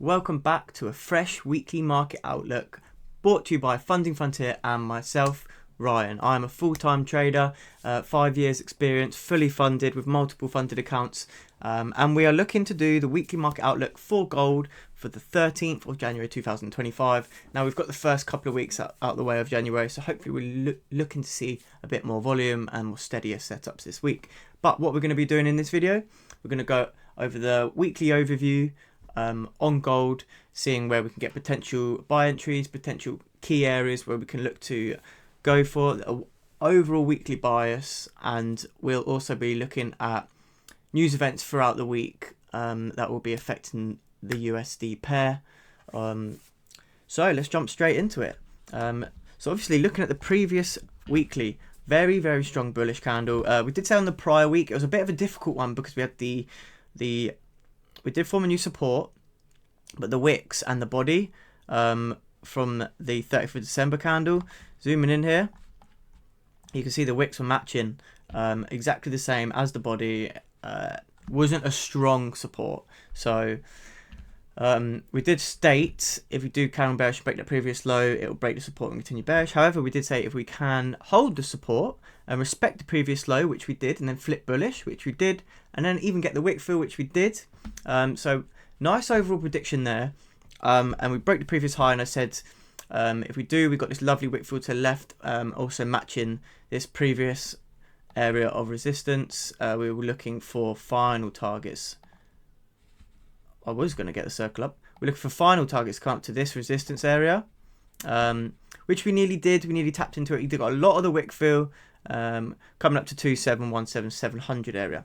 Welcome back to a fresh weekly market outlook brought to you by Funding Frontier and myself, Ryan. I'm a full-time trader, 5 years experience, fully funded with multiple funded accounts, and we are looking to do the weekly market outlook for gold for the 13th of January 2025. Now we've got the first couple of weeks out the way of January, so hopefully we're looking to see a bit more volume and more steadier setups this week. But what we're going to be doing in this video, we're going to go over the weekly overview on gold, seeing where we can get potential buy entries, potential key areas where we can look to go for the overall weekly bias, and we'll also be looking at news events throughout the week that will be affecting the USD pair. So let's jump straight into it. So obviously looking at the previous weekly, very strong bullish candle. We did say on the prior week it was a bit of a difficult one because we had we did form a new support, but the wicks and the body from the 30th of December candle, zooming in here, you can see the wicks were matching exactly the same as the body. Wasn't a strong support. So we did state if we do carry on bearish and break the previous low, it will break the support and continue bearish. However, we did say if we can hold the support and respect the previous low, which we did, and then flip bullish, which we did, and then even get the wick fill, which we did. So nice overall prediction there. And we broke the previous high, and I said if we do, we've got this lovely wick fill to the left, also matching this previous area of resistance. We were looking for final targets. I was going to get the circle up. We're looking for final targets to come up to this resistance area, which we nearly did. We nearly tapped into it. You got a lot of the wick fill coming up to 2717700 area.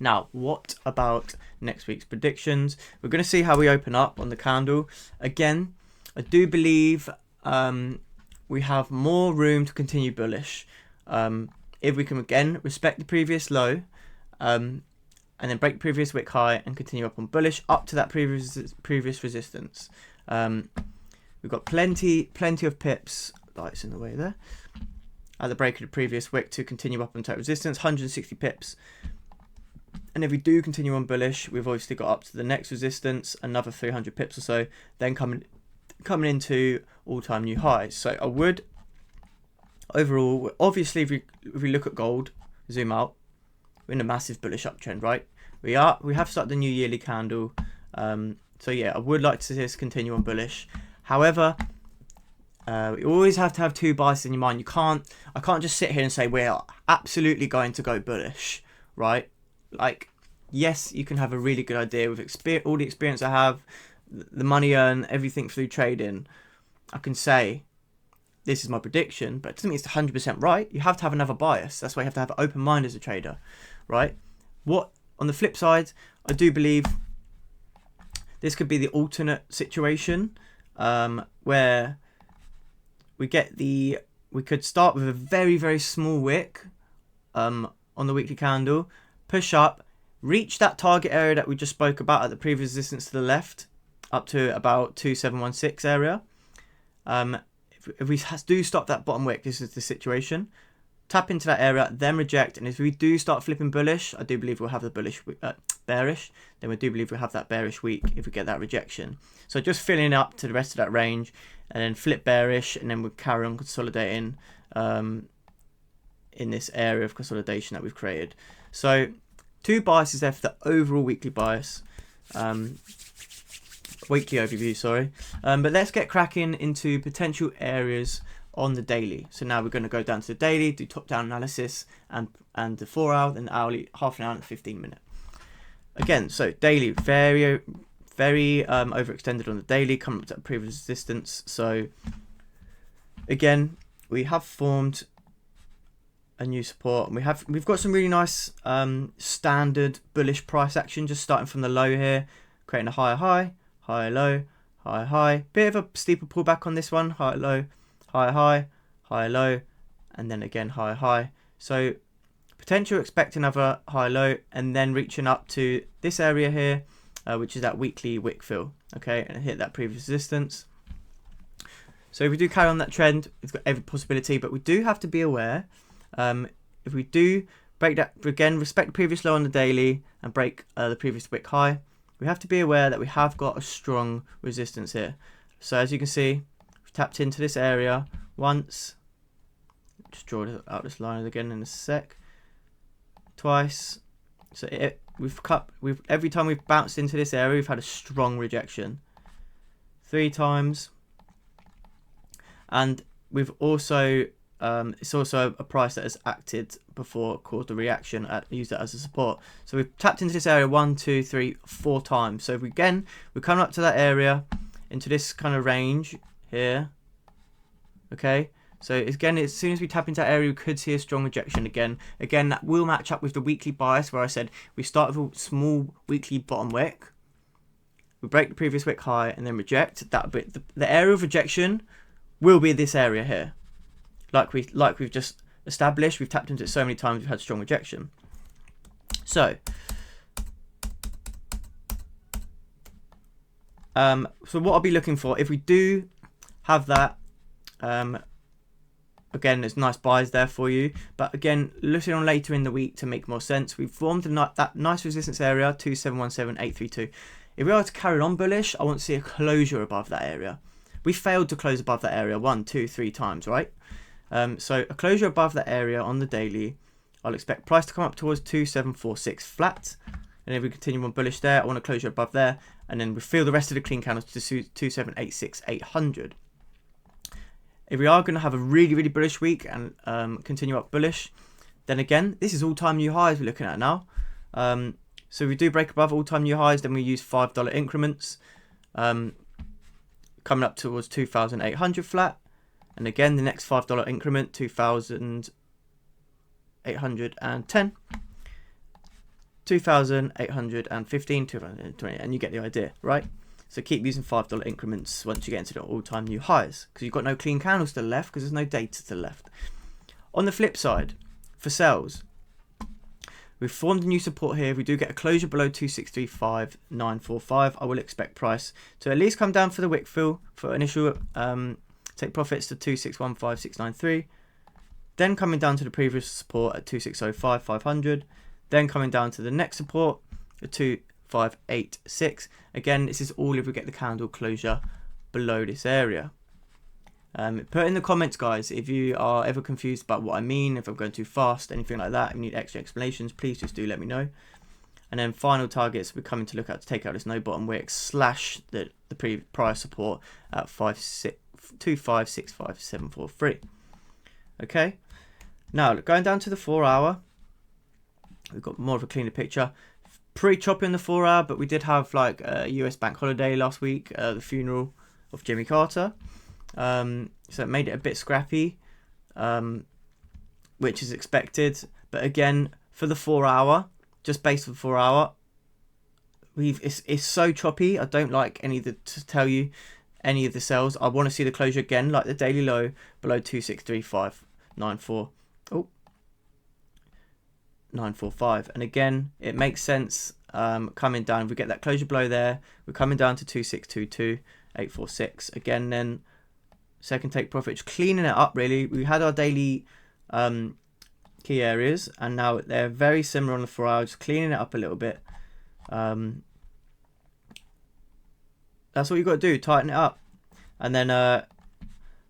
Now, what about next week's predictions? We're going to see how we open up on the candle. Again, I do believe we have more room to continue bullish. If we can again respect the previous low, and then break the previous wick high and continue up on bullish up to that previous resistance. We've got plenty of pips, lights in the way there, at the break of the previous wick to continue up onto resistance, 160 pips. And if we do continue on bullish, we've obviously got up to the next resistance, another 300 pips or so, then coming into all-time new highs. So I would, overall, obviously if we look at gold, zoom out, we're in a massive bullish uptrend, right? We have started the new yearly candle. So yeah, I would like to see us continue on bullish. However, you always have to have two biases in your mind. I can't just sit here and say we're absolutely going to go bullish, right? Like, yes, you can have a really good idea with all the experience I have, the money earned, everything through trading. I can say this is my prediction, but it doesn't mean it's 100% right. You have to have another bias. That's why you have to have an open mind as a trader, right? On the flip side, I do believe this could be the alternate situation where we could start with a very small wick on the weekly candle, push up, reach that target area that we just spoke about at the previous resistance to the left, up to about 2716 area. If we do stop that bottom wick, this is the situation. Tap into that area, then reject, and if we do start flipping bullish, I do believe we'll have the bearish. Then we do believe we'll have that bearish week if we get that rejection. So just filling up to the rest of that range, and then flip bearish, and then we'll carry on consolidating in this area of consolidation that we've created. So two biases there for the overall weekly bias. Weekly overview, sorry. But let's get cracking into potential areas on the daily. So now we're going to go down to the daily, do top-down analysis, and the 4 hour, then the hourly, half an hour, and 15-minute. Again, so daily, very overextended on the daily, coming up to previous resistance. So again, we have formed a new support, and we've got some really nice standard bullish price action, just starting from the low here, creating a higher high, higher low, higher high, bit of a steeper pullback on this one, higher low, higher high, higher low, and then again higher high. So potential expect another high low, and then reaching up to this area here, which is that weekly wick fill, okay, and hit that previous resistance. So if we do carry on that trend, it's got every possibility, but we do have to be aware. If we do break that, again, respect the previous low on the daily and break the previous wick high, we have to be aware that we have got a strong resistance here. So as you can see, we've tapped into this area once. Just draw out this line again in a sec. Twice. So every time we've bounced into this area, we've had a strong rejection. 3 times. And we've also it's also a price that has acted before, caused a reaction, used it as a support. So we've tapped into this area 1, 2, 3, 4 times. So we're coming up to that area, into this kind of range here. Okay, so again, as soon as we tap into that area, we could see a strong rejection again. Again, that will match up with the weekly bias where I said we start with a small weekly bottom wick, we break the previous wick high, and then reject. That bit, the area of rejection will be this area here. Like we've just established, we've tapped into it so many times, we've had strong rejection. So, what I'll be looking for, if we do have that, again, there's nice buys there for you. But again, looking on later in the week to make more sense, we've formed that nice resistance area, 2717832. If we are to carry on bullish, I want to see a closure above that area. We failed to close above that area 1, 2, 3 times, right? So a closure above that area on the daily, I'll expect price to come up towards 2746 flat. And if we continue on bullish there, I want a closure above there. And then we fill the rest of the clean candles to 2786800. If we are going to have a really, really bullish week and continue up bullish, then again, this is all-time new highs we're looking at now. So if we do break above all-time new highs, then we use $5 increments, coming up towards 2,800 flat. And again, the next $5 increment, 2,810, 2,815, 2,020, and you get the idea, right? So keep using $5 increments once you get into the all-time new highs, because you've got no clean candles to the left, because there's no data to the left. On the flip side, for sells, we've formed a new support here. If we do get a closure below 2635945, I will expect price to at least come down for the wick fill for initial take profits to 2615693, then coming down to the previous support at 2605500, then coming down to the next support at 2586. Again, this is all if we get the candle closure below this area. Put in the comments, guys, if you are ever confused about what I mean, if I'm going too fast, anything like that, if you need extra explanations, please just do let me know. And then final targets we're coming to look at to take out this no bottom wick slash the prior support at 2565743. Okay, now going down to the 4 hour, we've got more of a cleaner picture. Pretty choppy on the 4 hour, but we did have like a US bank holiday last week, the funeral of Jimmy Carter, so it made it a bit scrappy, which is expected. But again, for the 4 hour, just based on 4 hour, it's so choppy. I don't like to tell you any of the sells. I want to see the closure again, like the daily low below 2635945. 945, and again, it makes sense coming down. If we get that closure below there, we're coming down to 2622846 again. Then second take profit, just cleaning it up. Really, we had our daily key areas, and now they're very similar on the 4 hours, just cleaning it up a little bit. That's what you've got to do, tighten it up. And then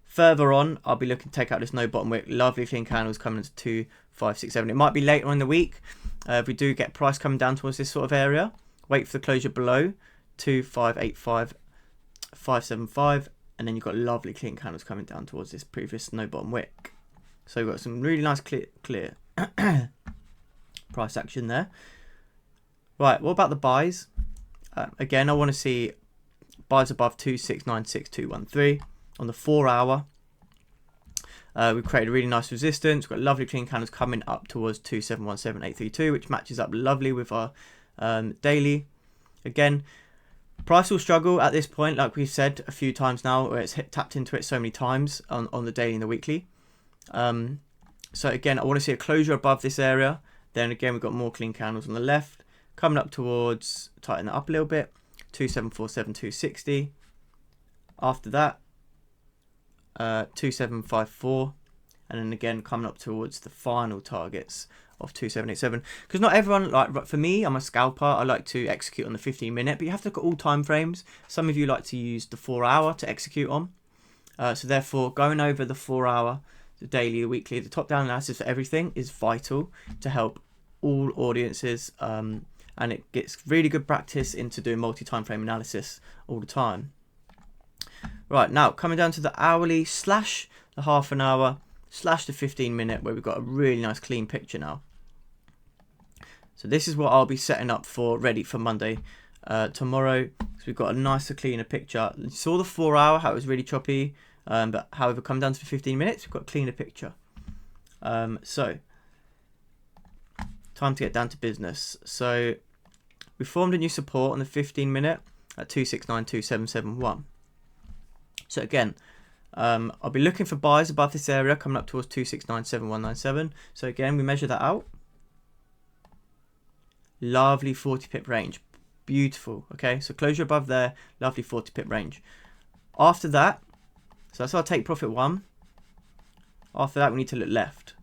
further on, I'll be looking to take out this no bottom wick. Lovely clean candles coming into 2567. It might be later in the week. If we do get price coming down towards this sort of area, wait for the closure below 2585575, and then you've got lovely clean candles coming down towards this previous no bottom wick. So we've got some really nice clear price action there. Right, what about the buys? Again, I want to see buys above 2696213 on the 4 hour. We've created a really nice resistance. We've got lovely clean candles coming up towards 2717832, which matches up lovely with our daily. Again, price will struggle at this point, like we've said a few times now, where it's tapped into it so many times on the daily and the weekly. So again, I want to see a closure above this area. Then again, we've got more clean candles on the left coming up towards, tighten that up a little bit, 2747260. After that, 2754, and then again coming up towards the final targets of 2787, because not everyone, like for me, I'm a scalper, I like to execute on the 15 minute, but you have to look at all time frames. Some of you like to use the 4 hour to execute on, so therefore going over the 4 hour, the daily, the weekly, the top down analysis for everything is vital to help all audiences, and it gets really good practice into doing multi-time frame analysis all the time. Right, now coming down to the hourly slash the half an hour slash the 15 minute, where we've got a really nice clean picture now. So this is what I'll be setting up for, ready for Monday tomorrow. So we've got a nicer, cleaner picture. You saw the 4 hour, how it was really choppy, but however, come down to the 15 minutes, we've got a cleaner picture. So time to get down to business. So we formed a new support on the 15 minute at 2692771. So again, I'll be looking for buys above this area coming up towards 2697197. So again, we measure that out. Lovely 40 pip range, beautiful. Okay, so closure above there, lovely 40 pip range. After that, so that's our take profit 1. After that, we need to look left.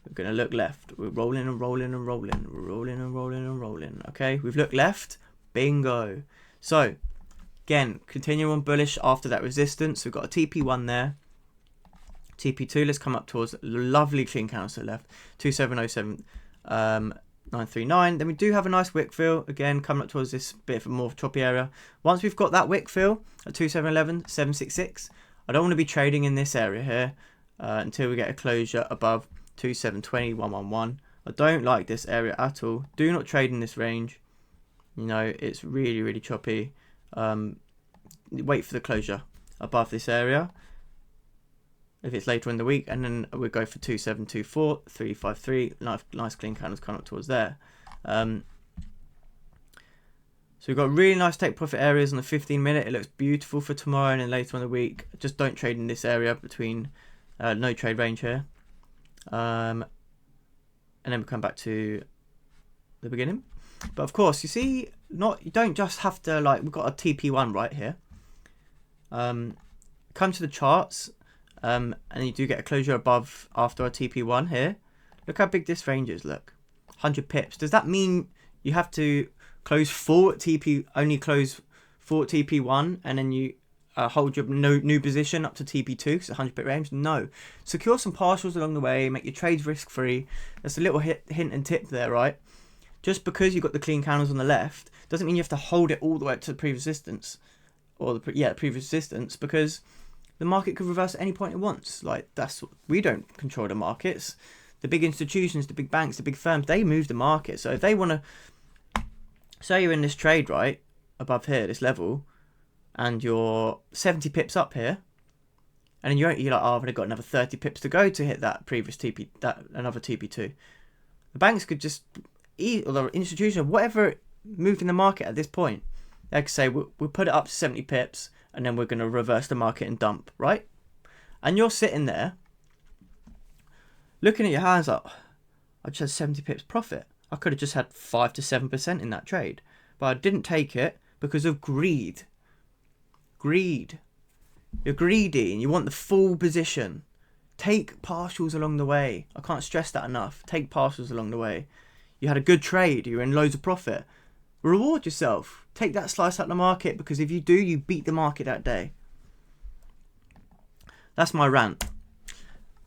We're going to look left. We're rolling and rolling and rolling. We're rolling and rolling and rolling. Okay, we've looked left. Bingo. So again, continue on bullish after that resistance. We've got a TP1 there. TP2, let's come up towards lovely clean candles to the left. 2707 939. Then we do have a nice wick fill again coming up towards this bit of a more choppy area. Once we've got that wick fill at 2711 766, I don't want to be trading in this area here until we get a closure above 2720 111. I don't like this area at all. Do not trade in this range. You know, it's really, really choppy. Wait for the closure above this area if it's later in the week, and then we'll go for 2724 353. Nice clean candles coming up towards there. So we've got really nice take profit areas on the 15 minute. It looks beautiful for tomorrow, and then later on the week, just don't trade in this area between no trade range here. And then we come back to the beginning. But of course, you see, you don't just have to, like, we've got a TP1 right here. Come to the charts, and you do get a closure above after our TP1 here. Look how big this range is. Look, 100 pips. Does that mean you have to close full at TP, only close full at TP1, and then you hold your new position up to TP2 because 100 pip range? No. Secure some partials along the way. Make your trades risk free. That's a little hint and tip there, right? Just because you've got the clean candles on the left doesn't mean you have to hold it all the way up to the previous resistance, or the previous resistance, because the market could reverse at any point it wants. Like, we don't control the markets. The big institutions, the big banks, the big firms, they move the market. So if they want to, say you're in this trade right above here, this level, and you're 70 pips up here, and then you're like, oh, I've only got another 30 pips to go to hit that previous TP, another TP2. The banks could just, or the institution, whatever moved in the market at this point, they could say, we'll put it up to 70 pips, and then we're going to reverse the market and dump, right? And you're sitting there looking at your hands like, I just had 70 pips profit. I could have just had 5 to 7% in that trade, but I didn't take it because of greed. Greed. You're greedy and you want the full position. Take partials along the way. I can't stress that enough. Take partials along the way. You had a good trade. You're in loads of profit. Reward yourself. Take that slice out of the market, because if you do, you beat the market that day. That's my rant.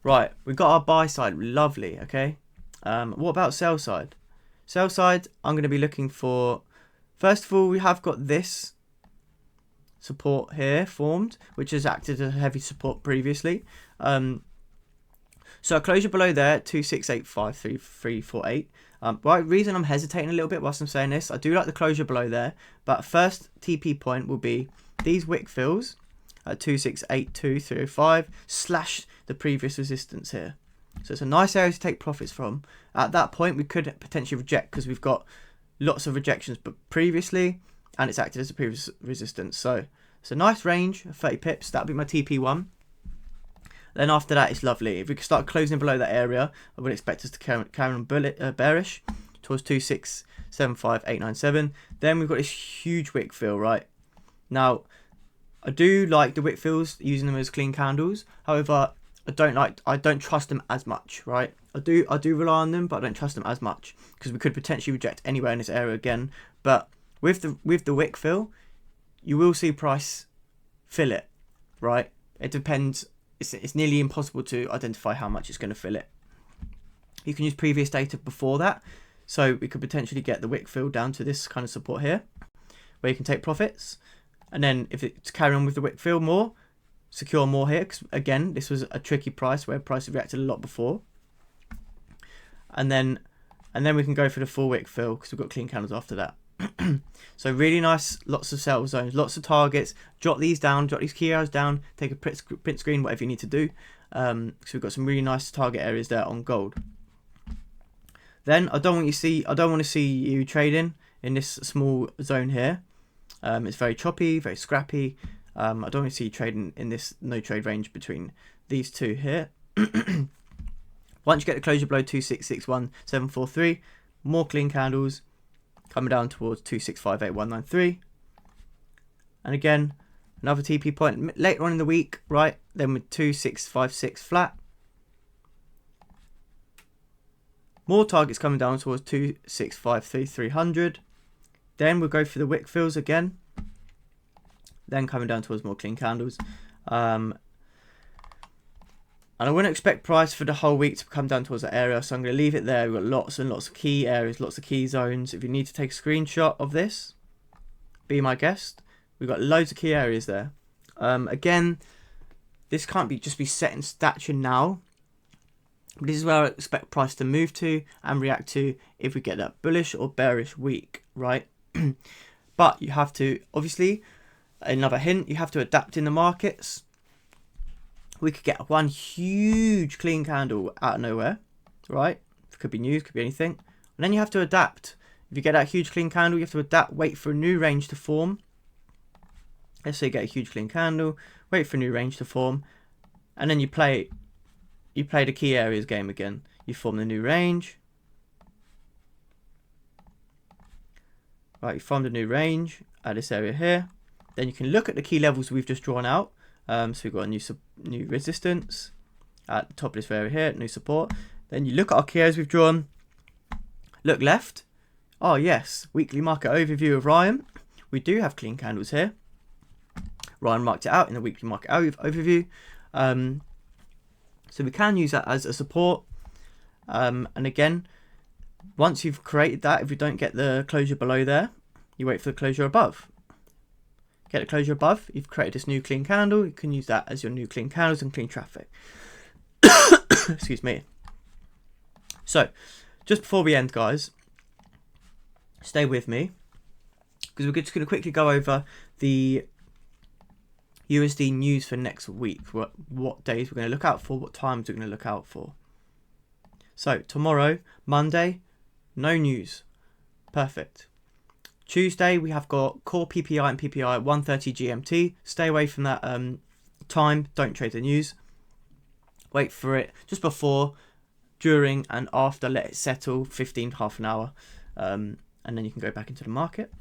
Right, we've got our buy side. Lovely, okay? What about sell side? Sell side, I'm going to be looking for... First of all, we have got this support here formed, which has acted as a heavy support previously. So a closure below there, 2685348. Right, reason I'm hesitating a little bit whilst I'm saying this, I do like the closure below there, but first TP point will be these wick fills at 2682305 slash the previous resistance here. So it's a nice area to take profits from. At that point, we could potentially reject because we've got lots of rejections but previously, and it's acted as a previous resistance. So it's a nice range of 30 pips. That'll be my TP1. Then after that, it's lovely. If we can start closing below that area, I would expect us to carry on bearish towards 2675897. Then we've got this huge wick fill, right? Now, I do like the wick fills, using them as clean candles. However, I don't trust them as much, right? I do rely on them, but I don't trust them as much because we could potentially reject anywhere in this area again. But with the wick fill, you will see price fill it, right? It depends. It's nearly impossible to identify how much it's going to fill it. You can use previous data before that, so we could potentially get the wick fill down to this kind of support here, where you can take profits, and then if it's carry on with the wick fill more, secure more here. Because again, this was a tricky price where price reacted a lot before, and then we can go for the full wick fill because we've got clean candles after that. So really nice, lots of sell zones, lots of targets. Jot these down, jot these key areas down, take a print screen, whatever you need to do. So we've got some really nice target areas there on gold. Then I don't want to see you trading in this small zone here. It's very choppy, very scrappy. I don't want to see you trading in this no trade range between these two here. Once you get the closure below 2661,743, more clean candles coming down towards 2658,193, and again another TP point later on in the week, right? Then with 2656 flat, more targets coming down towards 2653,300. Then we'll go for the wick fills again, then coming down towards more clean candles. And I wouldn't expect price for the whole week to come down towards that area, so I'm going to leave it there. We've got lots and lots of key areas, lots of key zones. If you need to take a screenshot of this, be my guest. We've got loads of key areas there. Again, this can't just be set in stature now. This is where I expect price to move to and react to if we get that bullish or bearish week, right? But you have to, obviously, another hint, you have to adapt in the markets. We could get one huge clean candle out of nowhere, right? It could be news, could be anything. And then you have to adapt. If you get that huge clean candle, you have to adapt, wait for a new range to form. Let's say you get a huge clean candle, wait for a new range to form, and then you play the key areas game again. You form the new range. Right, you formed a new range at this area here. Then you can look at the key levels we've just drawn out. So we've got a new resistance at the top of this area here, new support. Then you look at our key areas we've drawn. Look left. Oh yes, weekly market overview of Ryan. We do have clean candles here. Ryan marked it out in the weekly market overview. So we can use that as a support. And again, once you've created that, if you don't get the closure below there, you wait for the closure above. Get the closure above, you've created this new clean candle. You can use that as your new clean candles and clean traffic. Excuse me. So, just before we end, guys, stay with me, because we're just going to quickly go over the USD news for next week. What days we're going to look out for, what times we're going to look out for. So, tomorrow, Monday, no news. Perfect. Tuesday, we have got core PPI and PPI at 1:30 GMT. Stay away from that time. Don't trade the news. Wait for it just before, during, and after. Let it settle, half an hour. And then you can go back into the market.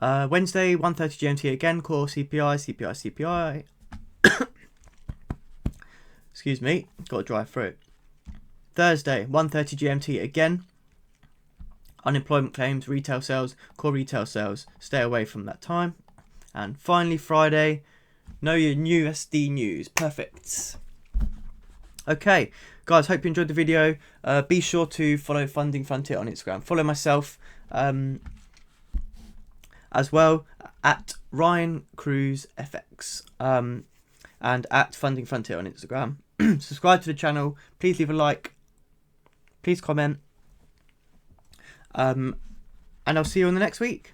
Wednesday, 1:30 GMT again. Core CPI. Excuse me. Got a dry throat. Thursday, 1:30 GMT again. Unemployment claims, retail sales, core retail sales. Stay away from that time. And finally, Friday, know your USD news. Perfect. Okay, guys, hope you enjoyed the video. Be sure to follow Funding Frontier on Instagram. Follow myself as well at Ryan Cruz FX and at Funding Frontier on Instagram. Subscribe to the channel. Please leave a like. Please comment. And I'll see you on the next week.